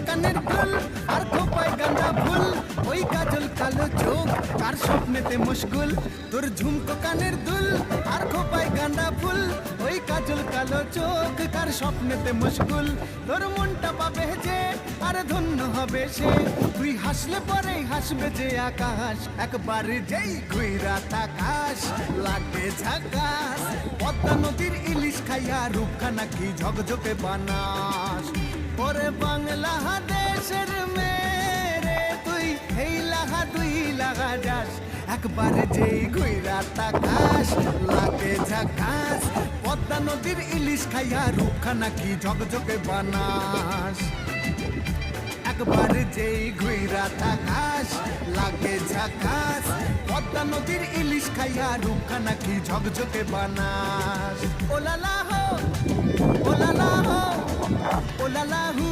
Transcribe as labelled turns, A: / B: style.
A: কানের দুল আর খোপায় গাঁদা ফুল, ওই কাজল কালো চোখ কার স্বপ্নেতে মুশকুল। তোর ঝুমকো কানের দুল আর খোপায় গাঁদা ফুল, ওই কাজল কালো চোখ কার স্বপ্নেতে মুশকুল। তোর মনটা পাবে যে আর ধন্য হবে সে, তুই হাসলে পরে হাসবে যে আকাশ। একবার যেই ঘুইরা তাকাশ লাগে ঝাকাস, পদ্মা নদীর ইলিশ খাইয়া রূপখানা কি ঝকঝকে বানাস। ওরে বাংলা দেশের মেরে তুই এই লাগা দুই লাগা যাস, একবার যেই ঘুইরা তাকাস লাগে ঝাকাস, পদ্মা নদীর ইলিশ খাইয়া রূপখানা কি ঝকঝকে বানাস। একবার যেই ঘুইরা তাকাস লাগে ঝাকাস, পদ্মা নদীর ইলিশ খাইয়া রূপখানা কি ঝকঝকে বানাস। ওলালা হো, ওলালা হো, ওলালা হু।